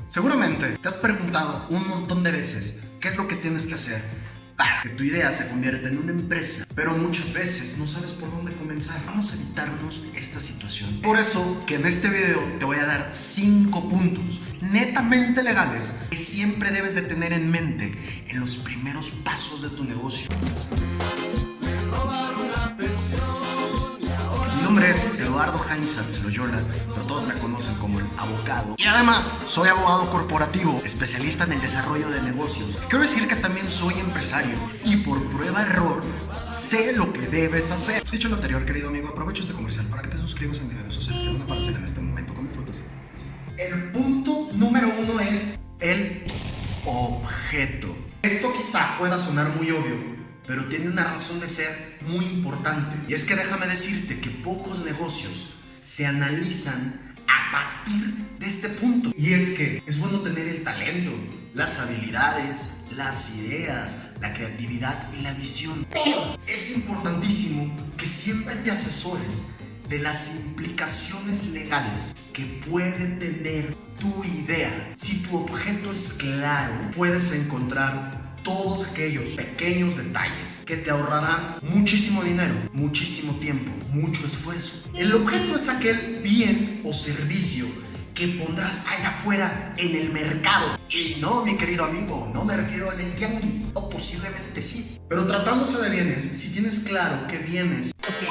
Seguramente te has preguntado un montón de veces qué es lo que tienes que hacer para que tu idea se convierta en una empresa, pero muchas veces no sabes por dónde comenzar. Vamos a evitarnos esta situación. Por eso que en este video te voy a dar 5 puntos netamente legales que siempre debes de tener en mente en los primeros pasos de tu negocio. Mi nombre es Eduardo Jaimsatz Loyola, pero todos me conocen como el abogado. Y además, soy abogado corporativo, especialista en el desarrollo de negocios. Quiero decir que también soy empresario y por prueba-error sé lo que debes hacer. Dicho lo anterior, querido amigo, aprovecho este comercial para que te suscribas a mis redes sociales que van a aparecer en este momento con mis frutos. El punto número 1 es el objeto. Esto quizá pueda sonar muy obvio, pero tiene una razón de ser muy importante. Y es que déjame decirte que pocos negocios se analizan a partir de este punto. Y es que es bueno tener el talento, las habilidades, las ideas, la creatividad y la visión. Pero es importantísimo que siempre te asesores de las implicaciones legales que puede tener tu idea. Si tu objeto es claro, puedes encontrar todos aquellos pequeños detalles que te ahorrarán muchísimo dinero, muchísimo tiempo, mucho esfuerzo. El objeto es aquel bien o servicio que pondrás allá afuera en el mercado. Y no, mi querido amigo, no me refiero en el tianguis, o posiblemente sí. Pero tratándose de bienes, si tienes claro qué bienes, o sea,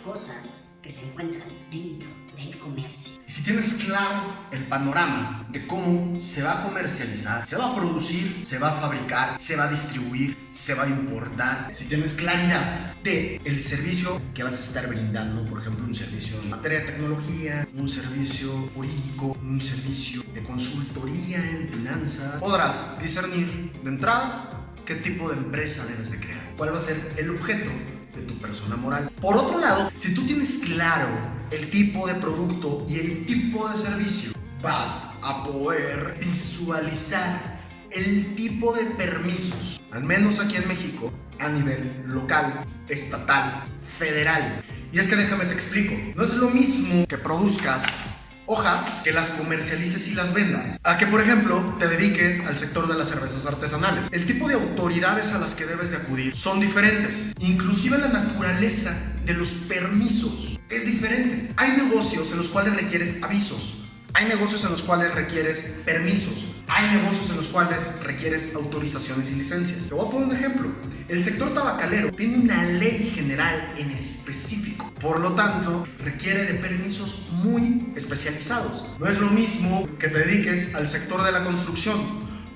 cosas que se encuentran dentro del comercio. si tienes claro el panorama de cómo se va a comercializar, se va a producir, se va a fabricar, se va a distribuir, se va a importar, si tienes claridad de el servicio que vas a estar brindando, por ejemplo, un servicio en materia de tecnología, un servicio jurídico, un servicio de consultoría en finanzas, podrás discernir de entrada qué tipo de empresa debes de crear, cuál va a ser el objeto de tu persona moral. Por otro lado, si tú tienes claro el tipo de producto y el tipo de servicio, vas a poder visualizar el tipo de permisos, al menos aquí en México, a nivel local, estatal, federal. Y es que déjame te explico, no es lo mismo que produzcas hojas, que las comercialices y las vendas, a que por ejemplo te dediques al sector de las cervezas artesanales. El tipo de autoridades a las que debes de acudir son diferentes, inclusive la naturaleza de los permisos es diferente. Hay negocios en los cuales requieres avisos, hay negocios en los cuales requieres permisos, hay negocios en los cuales requieres autorizaciones y licencias. Te voy a poner un ejemplo. El sector tabacalero tiene una ley general en específico, por lo tanto requiere de permisos muy especializados. No es lo mismo que te dediques al sector de la construcción,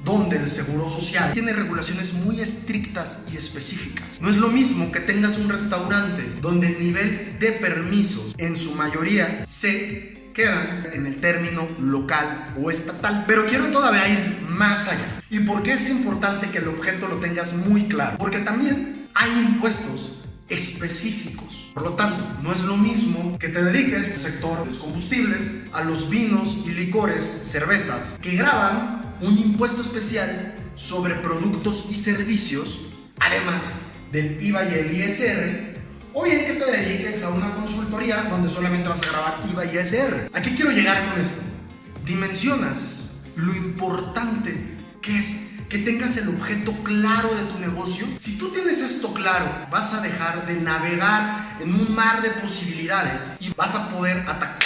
donde el seguro social tiene regulaciones muy estrictas y específicas. No es lo mismo que tengas un restaurante donde el nivel de permisos en su mayoría se quedan en el término local o estatal. Pero quiero todavía ir más allá. ¿Y por qué es importante que el objeto lo tengas muy claro? Porque también hay impuestos específicos. Por lo tanto, no es lo mismo que te dediques al sector de los combustibles, a los vinos y licores, cervezas, que graban un impuesto especial sobre productos y servicios, además del IVA y el ISR, o bien que te dediques a una consultoría donde solamente vas a grabar IVA y ISR. ¿A qué quiero llegar con esto? Dimensionas lo importante que es que tengas el objeto claro de tu negocio. Si tú tienes esto claro, vas a dejar de navegar en un mar de posibilidades y vas a poder atacar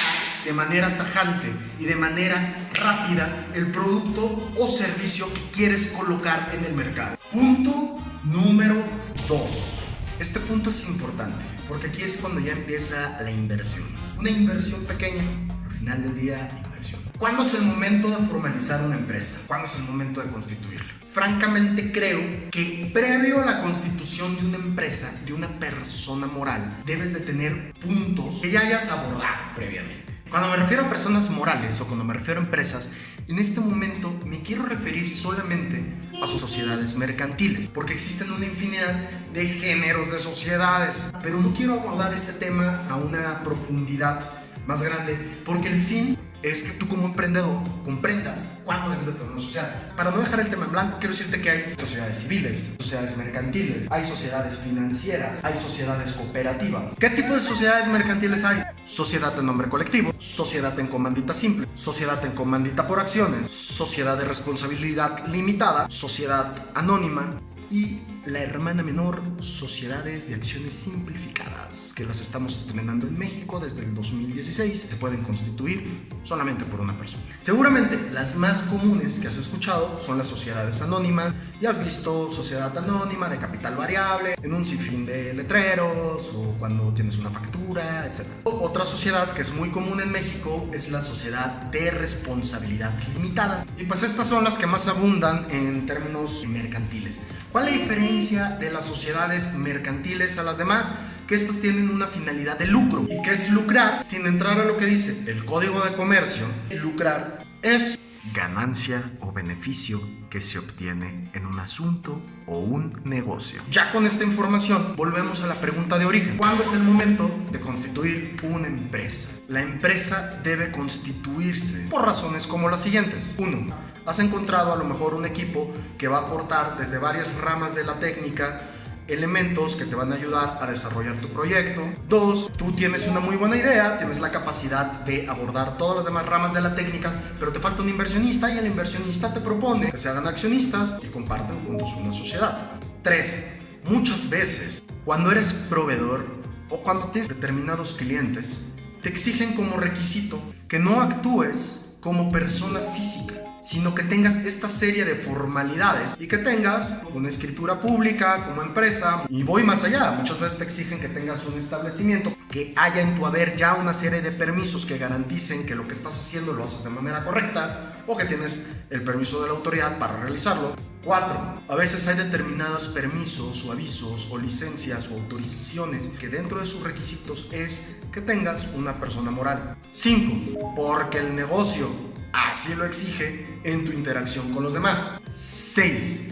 de manera tajante y de manera rápida el producto o servicio que quieres colocar en el mercado. Punto número 2. Este punto es importante porque aquí es cuando ya empieza la inversión. Una inversión pequeña, al final del día, inversión. ¿Cuándo es el momento de formalizar una empresa? ¿Cuándo es el momento de constituirla? Francamente creo que previo a la constitución de una empresa, de una persona moral, debes de tener puntos que ya hayas abordado previamente. Cuando me refiero a personas morales o cuando me refiero a empresas, en este momento me quiero referir solamente a sus sociedades mercantiles, porque existen una infinidad de géneros de sociedades. Pero no quiero abordar este tema a una profundidad más grande, porque el fin es que tú como emprendedor comprendas cuándo debes de tener una sociedad. Para no dejar el tema en blanco, quiero decirte que hay sociedades civiles, sociedades mercantiles, hay sociedades financieras, hay sociedades cooperativas. ¿Qué tipo de sociedades mercantiles hay? Sociedad en nombre colectivo, sociedad en comandita simple, sociedad en comandita por acciones, sociedad de responsabilidad limitada, sociedad anónima y la hermana menor, sociedades de acciones simplificadas, que las estamos estrenando en México desde el 2016. Se pueden constituir solamente por una persona. Seguramente las más comunes que has escuchado son las sociedades anónimas. Ya has visto sociedad anónima de capital variable en un sinfín de letreros o cuando tienes una factura, etc. Otra sociedad que es muy común en México es la sociedad de responsabilidad limitada. Y pues estas son las que más abundan en términos mercantiles. ¿Cuál es la diferencia de las sociedades mercantiles a las demás? Que estas tienen una finalidad de lucro. ¿Y qué es lucrar? Sin entrar a lo que dice el Código de Comercio, lucrar es ganancia o beneficio que se obtiene en un asunto o un negocio. Ya con esta información, volvemos a la pregunta de origen. ¿Cuándo es el momento de constituir una empresa? La empresa debe constituirse por razones como las siguientes. 1. Has encontrado a lo mejor un equipo que va a aportar desde varias ramas de la técnica elementos que te van a ayudar a desarrollar tu proyecto. 2. Tú tienes una muy buena idea, tienes la capacidad de abordar todas las demás ramas de la técnica, pero te falta un inversionista y el inversionista te propone que se hagan accionistas y compartan juntos una sociedad. 3. Muchas veces, cuando eres proveedor o cuando tienes determinados clientes, te exigen como requisito que no actúes como persona física, sino que tengas esta serie de formalidades y que tengas una escritura pública como empresa. Y voy más allá, muchas veces te exigen que tengas un establecimiento, que haya en tu haber ya una serie de permisos que garanticen que lo que estás haciendo lo haces de manera correcta o que tienes el permiso de la autoridad para realizarlo. 4. A veces hay determinados permisos o avisos o licencias o autorizaciones que dentro de sus requisitos es que tengas una persona moral. 5. Porque el negocio así lo exige en tu interacción con los demás. 6.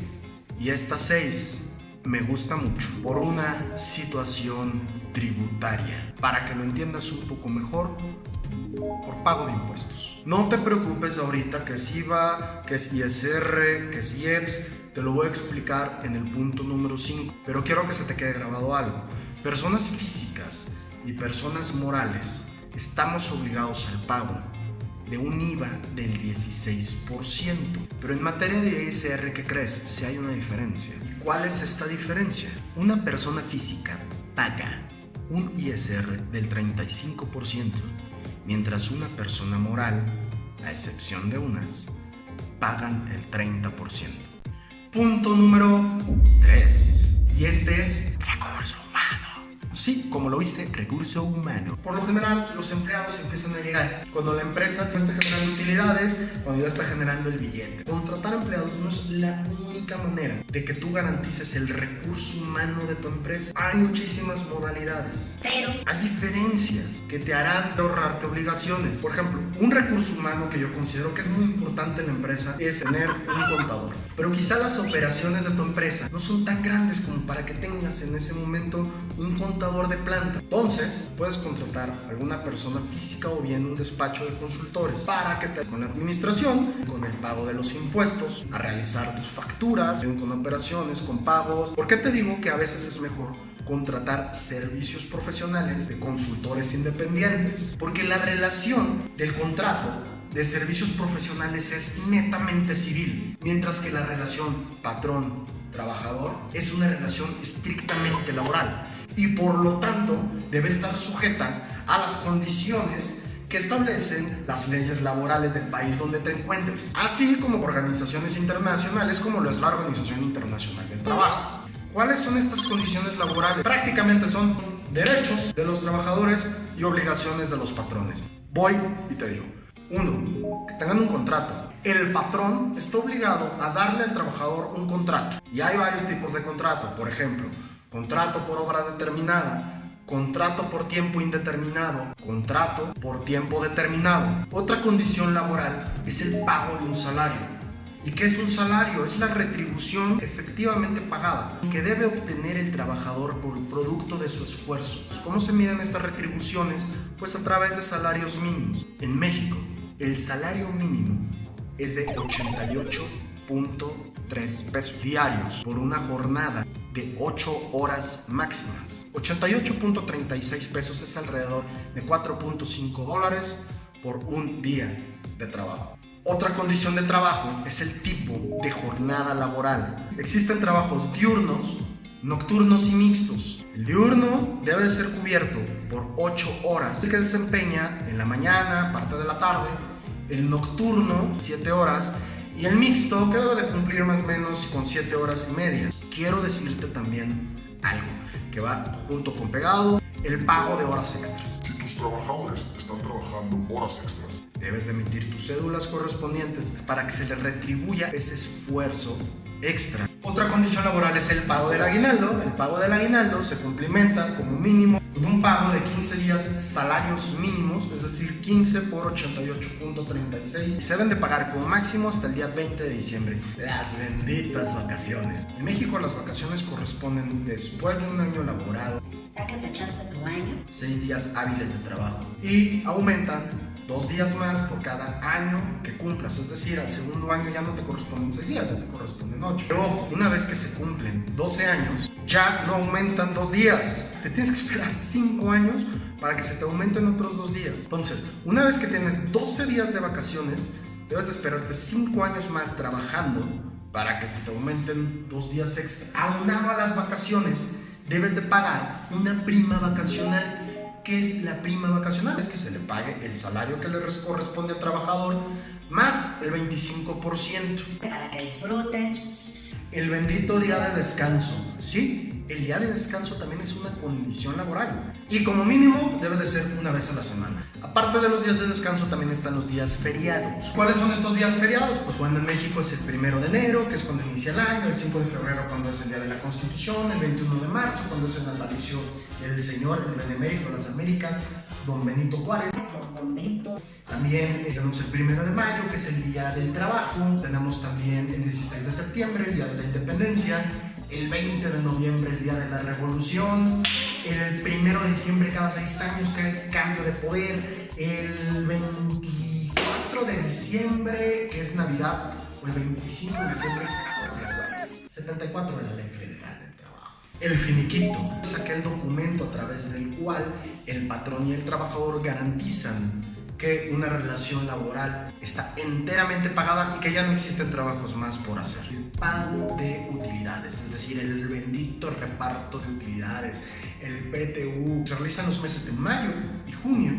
Y esta 6 me gusta mucho por una situación tributaria. Para que lo entiendas un poco mejor, por pago de impuestos. No te preocupes ahorita que es IVA, que es ISR, que es IEPS. Te lo voy a explicar en el punto número 5. Pero quiero que se te quede grabado algo. Personas físicas y personas morales estamos obligados al pago de un IVA del 16%. Pero en materia de ISR, ¿qué crees? Sí hay una diferencia. ¿Y cuál es esta diferencia? Una persona física paga un ISR del 35%, mientras una persona moral, a excepción de unas, pagan el 30%. Punto número 3. Y este es recurso humano. Sí, como lo viste, recurso humano. Por lo general, los empleados empiezan a llegar cuando la empresa ya está generando utilidades, cuando ya está generando el billete. Contratar empleados no es la única manera de que tú garantices el recurso humano de tu empresa. Hay muchísimas modalidades, pero hay diferencias que te harán ahorrarte obligaciones. Por ejemplo, un recurso humano que yo considero que es muy importante en la empresa es tener un contador. Pero quizá las operaciones de tu empresa no son tan grandes como para que tengas en ese momento un contador de planta. Entonces, puedes contratar a alguna persona física o bien un despacho de consultores para que te con la administración, con el pago de los impuestos, a realizar tus facturas, con operaciones, con pagos. ¿Por qué te digo que a veces es mejor contratar servicios profesionales de consultores independientes? Porque la relación del contrato de servicios profesionales es netamente civil, mientras que la relación patrón-trabajador es una relación estrictamente laboral y por lo tanto debe estar sujeta a las condiciones que establecen las leyes laborales del país donde te encuentres, así como organizaciones internacionales como lo es la Organización Internacional del Trabajo. ¿Cuáles son estas condiciones laborales? Prácticamente son derechos de los trabajadores y obligaciones de los patrones. Voy y te digo. 1. Que tengan un contrato. El patrón está obligado a darle al trabajador un contrato. Y hay varios tipos de contrato. Por ejemplo, contrato por obra determinada, contrato por tiempo indeterminado, contrato por tiempo determinado. Otra condición laboral es el pago de un salario. ¿Y qué es un salario? Es la retribución efectivamente pagada que debe obtener el trabajador por producto de su esfuerzo. ¿Cómo se miden estas retribuciones? Pues a través de salarios mínimos. En México, el salario mínimo es de 88.3 pesos diarios por una jornada de 8 horas máximas. 88.36 pesos es alrededor de 4.5 dólares por un día de trabajo. Otra condición de trabajo es el tipo de jornada laboral. Existen trabajos diurnos, nocturnos y mixtos. El diurno debe de ser cubierto por 8 horas, que desempeña en la mañana, parte de la tarde. El nocturno, 7 horas. Y el mixto, que debe de cumplir más o menos con 7 horas y media. Quiero decirte también algo que va junto con pegado: el pago de horas extras. Si tus trabajadores están trabajando horas extras, debes de emitir tus cédulas correspondientes para que se les retribuya ese esfuerzo extra. Otra condición laboral es el pago del aguinaldo. El pago del aguinaldo se complementa como mínimo con un pago de 15 días salarios mínimos, es decir, 15 por 88.36, y se deben de pagar como máximo hasta el día 20 de diciembre. Las benditas vacaciones. En México las vacaciones corresponden después de un año laborado. ¿Ya que te echaste tu año? 6 días hábiles de trabajo y aumentan 2 días más por cada año que cumplas. Es decir, al segundo año ya no te corresponden 6 días, ya te corresponden 8. Pero ojo, una vez que se cumplen 12 años, ya no aumentan 2 días. Te tienes que esperar 5 años para que se te aumenten otros 2 días. Entonces, una vez que tienes 12 días de vacaciones, debes de esperarte 5 años más trabajando para que se te aumenten 2 días extra. Aunado a las vacaciones, debes de pagar una prima vacacional. ¿Qué es la prima vacacional? Es que se le pague el salario que le corresponde al trabajador más el 25%. Para que disfrutes. El bendito día de descanso. Sí, el día de descanso también es una condición laboral. Y como mínimo debe de ser una vez a la semana. Aparte de los días de descanso también están los días feriados. ¿Cuáles son estos días feriados? Pues cuando en México es el 1 de enero, que es cuando inicia el año, el 5 de febrero cuando es el día de la Constitución, el 21 de marzo cuando es el natalicio del señor, el benemérito de las Américas, Don Benito Juárez. Don Benito. También tenemos el 1 de mayo, que es el Día del Trabajo. Tenemos también el 16 de septiembre, el Día de la Independencia. El 20 de noviembre, el Día de la Revolución. El 1 de diciembre, cada 6 años, que hay cambio de poder. El 24 de diciembre, que es Navidad. O el 25 de diciembre, 74 de la Ley Federal del Trabajo. El finiquito es aquel documento a través del cual el patrón y el trabajador garantizan que una relación laboral está enteramente pagada y que ya no existen trabajos más por hacer. El pago de utilidades, es decir, el bendito reparto de utilidades, el PTU, se realiza en los meses de mayo y junio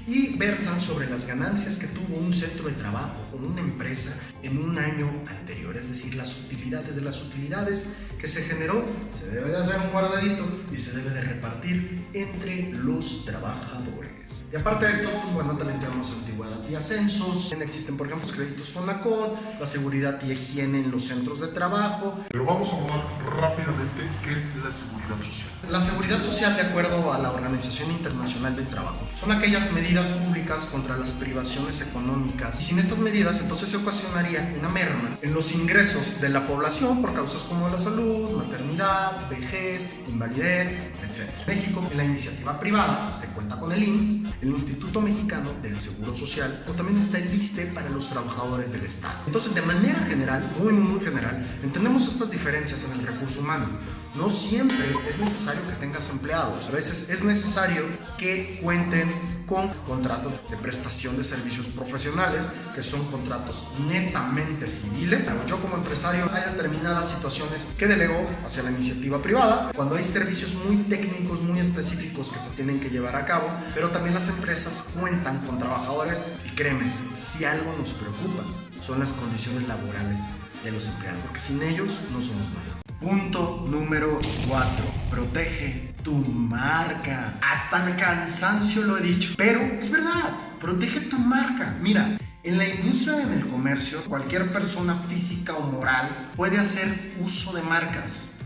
y versan sobre las ganancias que tuvo un centro de trabajo o una empresa en un año anterior, es decir, las utilidades de las utilidades que se generó. Se debe de hacer un guardadito y se debe de repartir entre los trabajadores. Y aparte de estos, pues bueno, también tenemos antigüedad y ascensos. Existen, por ejemplo, los créditos Fonacot, la seguridad y higiene en los centros de trabajo. pero vamos a hablar rápidamente qué es la seguridad social. La seguridad social, de acuerdo a la Organización Internacional del Trabajo, son aquellas medidas públicas contra las privaciones económicas. Y sin estas medidas, entonces se ocasionaría una merma en los ingresos de la población por causas como la salud, maternidad, vejez, invalidez, etc. En México, en la iniciativa privada, se cuenta con el IMSS, el Instituto Mexicano del Seguro Social, o también está el ISSSTE para los trabajadores del Estado. Entonces, de manera general, muy general, entendemos estas diferencias en el recurso humano. No siempre es necesario que tengas empleados. A veces es necesario que cuenten con contratos de prestación de servicios profesionales, que son contratos netamente civiles. Yo como empresario hay determinadas situaciones que delego hacia la iniciativa privada, cuando hay servicios muy técnicos, muy específicos que se tienen que llevar a cabo, pero también las empresas cuentan con trabajadores y créeme, si algo nos preocupa son las condiciones laborales de los empleados, porque sin ellos no somos nada. Punto número 4. Protege tu marca. Hasta el cansancio lo he dicho, pero es verdad, protege tu marca. Mira, en la industria, en el comercio, cualquier persona física o moral puede hacer uso de marcas,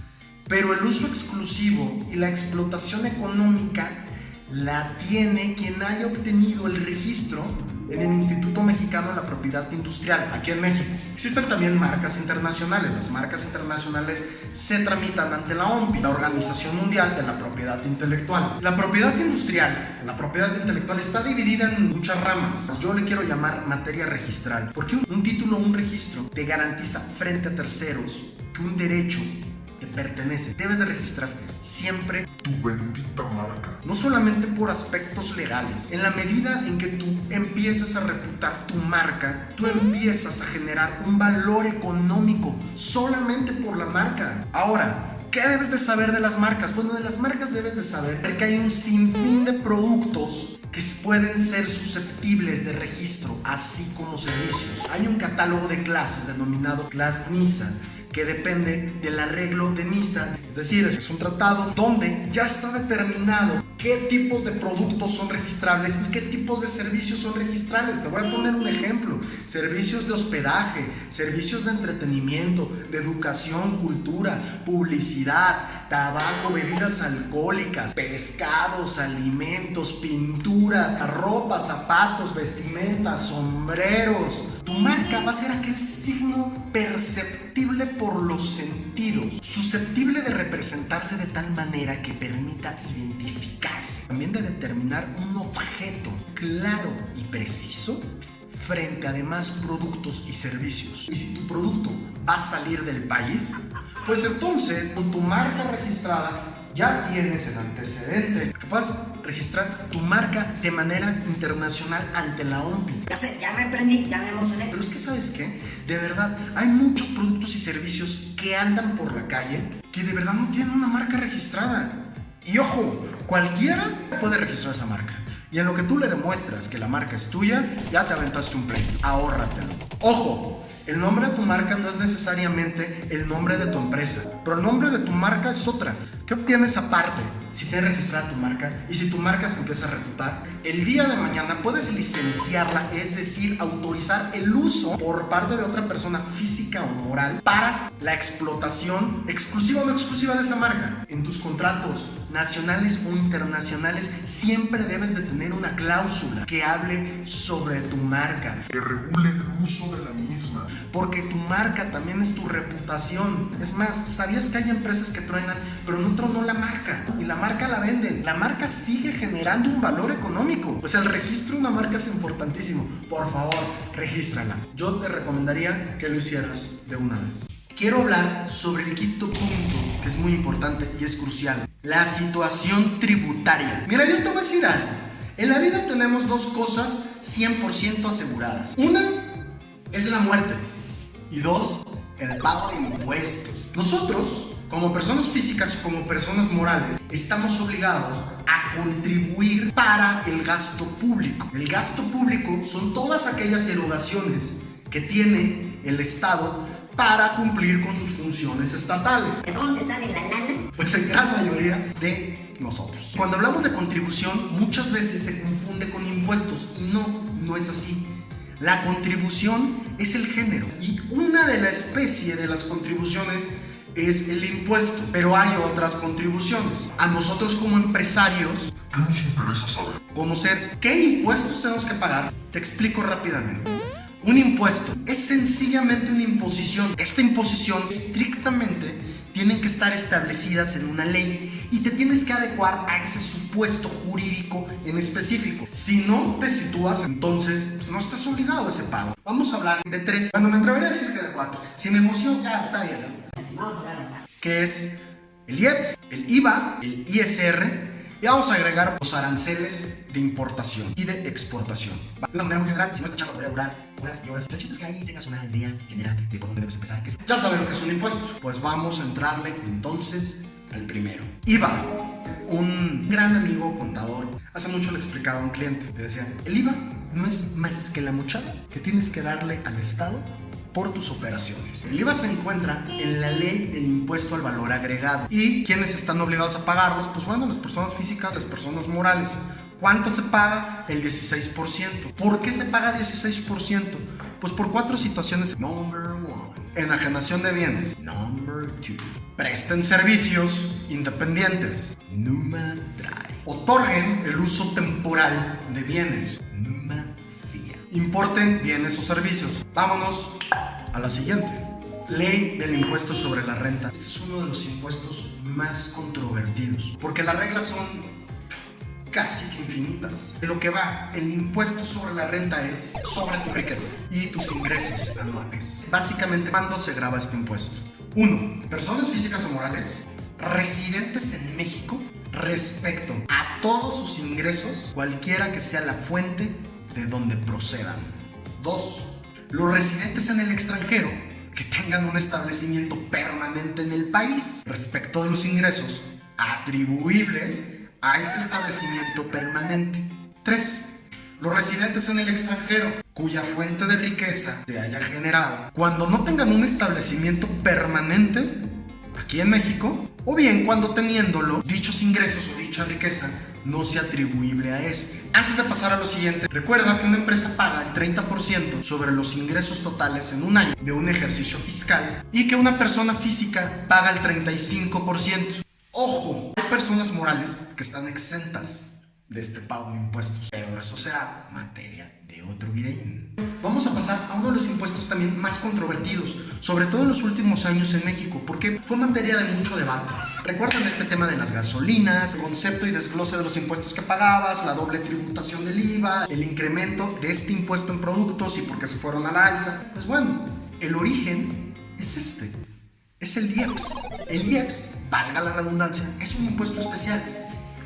pero el uso exclusivo y la explotación económica la tiene quien haya obtenido el registro en el Instituto Mexicano de la Propiedad Industrial, aquí en México. Existen también marcas internacionales. Las marcas internacionales se tramitan ante la OMPI, la Organización Mundial de la Propiedad Intelectual. La propiedad industrial, la propiedad intelectual está dividida en muchas ramas. Yo le quiero llamar materia registral, porque un título o un registro te garantiza frente a terceros que un derecho te pertenece. Debes de registrar siempre Tu bendita marca. no solamente por aspectos legales. En la medida en que tú empiezas a reputar tu marca, tú empiezas a generar un valor económico solamente por la marca. Ahora, ¿qué debes de saber de las marcas? Bueno, de las marcas debes de saber que hay un sinfín de productos que pueden ser susceptibles de registro, así como servicios. Hay un catálogo de clases denominado Class NISA, que depende del arreglo de NISA, es decir, es un tratado donde ya está determinado qué tipos de productos son registrables y qué tipos de servicios son registrables. Te voy a poner un ejemplo: servicios de hospedaje, servicios de entretenimiento, de educación, cultura, publicidad, tabaco, bebidas alcohólicas, pescados, alimentos, pinturas, ropa, zapatos, vestimentas, sombreros. Tu marca va a ser aquel signo perceptible por los sentidos, susceptible de representarse de tal manera que permita identificarse, también de determinar un objeto claro y preciso frente a demás productos y servicios. Y si tu producto va a salir del país, pues entonces con tu marca registrada ya tienes el antecedente que puedas registrar tu marca de manera internacional ante la OMPI. Ya sé, ya me prendí, ya me emocioné. Pero es que, ¿sabes qué? De verdad, hay muchos productos y servicios que andan por la calle que de verdad no tienen una marca registrada. Y ojo, cualquiera puede registrar esa marca. Y en lo que tú le demuestras que la marca es tuya, ya te aventaste un pleito. Ahórratelo. Ojo, el nombre de tu marca no es necesariamente el nombre de tu empresa, pero el nombre de tu marca es otra. ¿Qué obtienes aparte si tienes registrada tu marca y si tu marca se empieza a reputar? El día de mañana puedes licenciarla, es decir, autorizar el uso por parte de otra persona física o moral para la explotación exclusiva o no exclusiva de esa marca. En tus contratos nacionales o internacionales siempre debes de tener una cláusula que hable sobre tu marca, Que regule el uso de la misma. porque tu marca también es tu reputación. Es más, ¿sabías que hay empresas que truenan, pero no tronó la marca? Y la marca la venden. La marca sigue generando un valor económico. Pues el registro de una marca es importantísimo. Por favor, regístrala. Yo te recomendaría que lo hicieras de una vez. Quiero hablar sobre el quinto punto, que es muy importante y es crucial: la situación tributaria. Mira, yo te voy a decir algo. En la vida tenemos dos cosas 100% aseguradas. Una es la muerte y dos, el pago de impuestos. Nosotros, como personas físicas y como personas morales, estamos obligados a contribuir para el gasto público. El gasto público son todas aquellas erogaciones que tiene el Estado para cumplir con sus funciones estatales. ¿De dónde sale la lana? Pues en gran mayoría de nosotros. Cuando hablamos de contribución, muchas veces se confunde con impuestos y no es así. La contribución es el género y una de la especie de las contribuciones es el impuesto, pero hay otras contribuciones. A nosotros como empresarios, ¿Qué nos interesa saber? conocer qué impuestos tenemos que pagar. Te explico rápidamente. Un impuesto es sencillamente una imposición. Esta imposición estrictamente tienen que estar establecidas en una ley y te tienes que adecuar a ese supuesto jurídico en específico. Si no te sitúas, entonces pues no estás obligado a ese pago. Vamos a hablar de tres. Bueno, me atrevería a decir que de cuatro. Si me emociono, ya está bien. Vamos a hablar de acá. Que es el IEPS, el IVA, el ISR. Y vamos a agregar los aranceles de importación y de exportación. De una manera muy general, si no esta charla podría durar horas y horas. El chiste es que ahí tengas una idea general de por dónde debes empezar. Ya sabes lo que es un impuesto. Pues vamos a entrarle entonces al primero. IVA. Un gran amigo contador hace mucho le explicaba a un cliente. Le decía, el IVA no es más que la mochada que tienes que darle al Estado por tus operaciones. El IVA se encuentra en la ley del impuesto al valor agregado. ¿Y quiénes están obligados a pagarlos? Pues bueno, las personas físicas, las personas morales. ¿Cuánto se paga? El 16%. ¿Por qué se paga 16%? Pues por cuatro situaciones. Number one, enajenación de bienes. Number two, presten servicios independientes. Number three, otorguen el uso temporal de bienes. Number four, importen bienes o servicios. Vámonos a la siguiente. Ley del impuesto sobre la renta. Este es uno de los impuestos más controvertidos, porque las reglas son casi que infinitas. De lo que va el impuesto sobre la renta es sobre tu riqueza y tus ingresos anuales. Básicamente, ¿cuándo se graba este impuesto? 1. Personas físicas o morales residentes en México respecto a todos sus ingresos, cualquiera que sea la fuente de donde procedan. 2. Los residentes en el extranjero que tengan un establecimiento permanente en el país respecto de los ingresos atribuibles a ese establecimiento permanente. 3. Los residentes en el extranjero cuya fuente de riqueza se haya generado cuando no tengan un establecimiento permanente aquí en México, o bien cuando teniéndolo, dichos ingresos o dicha riqueza no sea atribuible a este. Antes de pasar a lo siguiente, recuerda que una empresa paga el 30% sobre los ingresos totales en un año de un ejercicio fiscal y que una persona física paga el 35%. Ojo, hay personas morales que están exentas de este pago de impuestos, pero eso será materia de otro videín. Vamos a pasar a uno de los impuestos también más controvertidos, sobre todo en los últimos años en México, porque fue materia de mucho debate. ¿Recuerdan este tema de las gasolinas, el concepto y desglose de los impuestos que pagabas, la doble tributación del IVA, el incremento de este impuesto en productos y por qué se fueron a la alza? Pues bueno, el origen es este, es el IEPS. El IEPS, valga la redundancia, es un impuesto especial.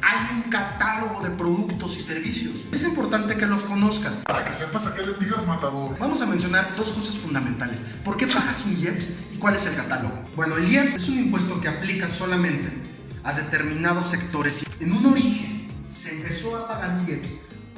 Hay un catálogo de productos y servicios. Es importante que los conozcas. Para que sepas a qué le tiras, matador. Vamos a mencionar dos cosas fundamentales. ¿Por qué pagas un IEPS y cuál es el catálogo? Bueno, el IEPS es un impuesto que aplica solamente a determinados sectores. En un origen se empezó a pagar el IEPS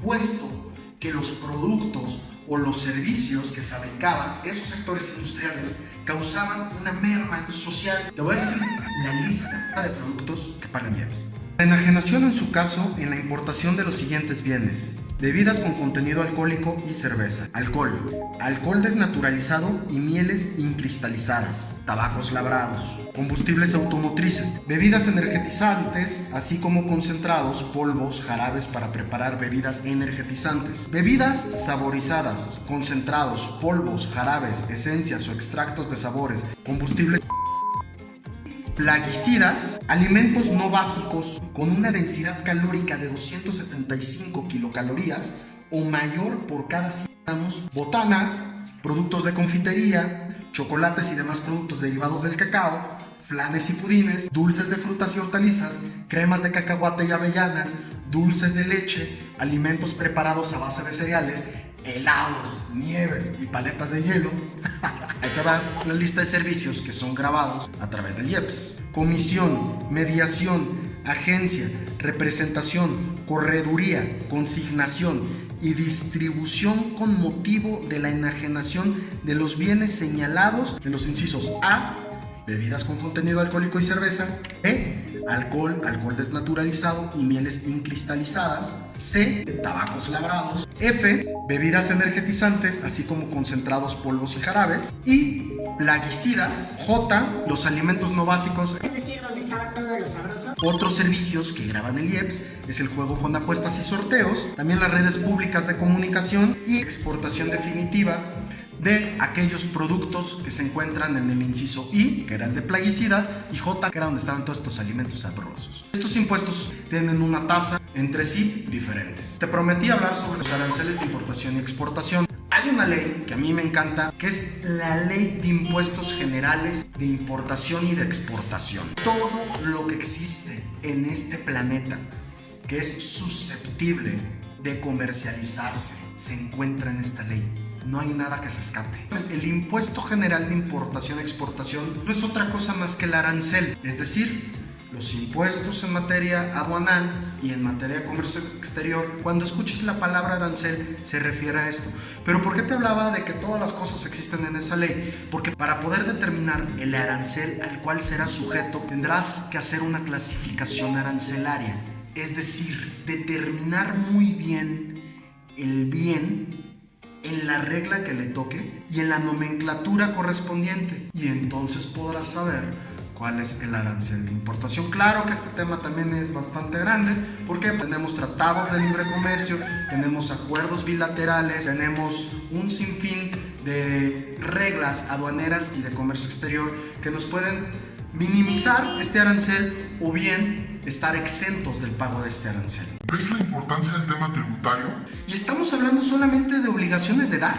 puesto que los productos o los servicios que fabricaban esos sectores industriales causaban una merma social. Te voy a decir la lista de productos que pagan IEPS. La enajenación en su caso en la importación de los siguientes bienes: bebidas con contenido alcohólico y cerveza, alcohol, alcohol desnaturalizado y mieles incristalizadas, tabacos labrados, combustibles automotrices, bebidas energetizantes, así como concentrados, polvos, jarabes para preparar bebidas energetizantes, bebidas saborizadas, concentrados, polvos, jarabes, esencias o extractos de sabores, combustibles, plaguicidas, alimentos no básicos con una densidad calórica de 275 kilocalorías o mayor por cada 100 gramos, botanas, productos de confitería, chocolates y demás productos derivados del cacao, flanes y pudines, dulces de frutas y hortalizas, cremas de cacahuate y avellanas, dulces de leche, alimentos preparados a base de cereales, helados, nieves y paletas de hielo. Ahí te va la lista de servicios que son grabados a través del IEPS: comisión, mediación, agencia, representación, correduría, consignación y distribución con motivo de la enajenación de los bienes señalados en los incisos A, bebidas con contenido alcohólico y cerveza; B, alcohol, alcohol desnaturalizado y mieles incristalizadas; C, tabacos labrados; F, bebidas energetizantes, así como concentrados, polvos y jarabes; y plaguicidas; J, los alimentos no básicos, Es decir, donde estaba todo lo sabroso. Otros servicios que graban el IEPS es el juego con apuestas y sorteos, también las redes públicas de comunicación y exportación definitiva de aquellos productos que se encuentran en el inciso I, que era el de plaguicidas, y J, que era donde estaban todos estos alimentos sabrosos. Estos impuestos tienen una tasa entre sí diferentes. Te prometí hablar sobre los aranceles de importación y exportación. Hay una ley que a mí me encanta, que es la Ley de Impuestos Generales de Importación y de Exportación. Todo lo que existe en este planeta que es susceptible de comercializarse se encuentra en esta ley. No hay nada que se escape. El impuesto general de importación y exportación no es otra cosa más que el arancel, es decir, los impuestos en materia aduanal y en materia de comercio exterior. Cuando escuches la palabra arancel se refiere a esto. Pero ¿por qué te hablaba de que todas las cosas existen en esa ley? Porque para poder determinar el arancel al cual será sujeto, tendrás que hacer una clasificación arancelaria, es decir, determinar muy bien el bien en la regla que le toque y en la nomenclatura correspondiente, y entonces podrás saber ¿Cuál es el arancel de importación? Claro que este tema también es bastante grande porque tenemos tratados de libre comercio, tenemos acuerdos bilaterales, tenemos un sinfín de reglas aduaneras y de comercio exterior que nos pueden minimizar este arancel o bien estar exentos del pago de este arancel. ¿Ves la importancia del tema tributario? Y estamos hablando solamente de obligaciones de dar,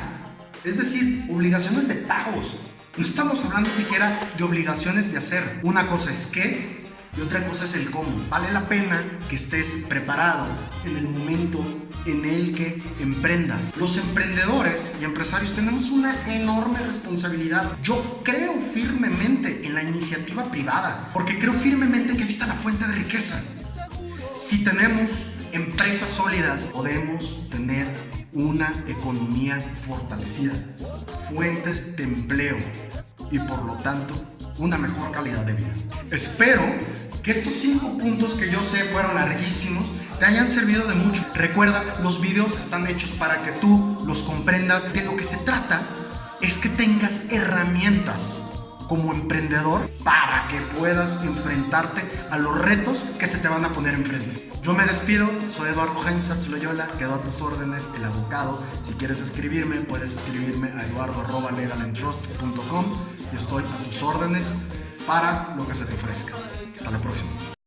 es decir, obligaciones de pagos. No estamos hablando siquiera de obligaciones de hacer. Una cosa es qué y otra cosa es el cómo. Vale la pena que estés preparado en el momento en el que emprendas. Los emprendedores y empresarios tenemos una enorme responsabilidad. Yo creo firmemente en la iniciativa privada, porque creo firmemente que ahí está la fuente de riqueza. Si tenemos empresas sólidas, podemos tener una economía fortalecida, fuentes de empleo y por lo tanto una mejor calidad de vida. Espero que estos 5 puntos que yo sé fueron larguísimos te hayan servido de mucho. Recuerda, los videos están hechos para que tú los comprendas. De lo que se trata es que tengas herramientas como emprendedor para que puedas enfrentarte a los retos que se te van a poner enfrente. Yo me despido, soy Eduardo Jaime Satz Loyola, quedo a tus órdenes, el abogado. Si quieres escribirme, puedes escribirme a eduardo@legalandtrust.com y estoy a tus órdenes para lo que se te ofrezca. Hasta la próxima.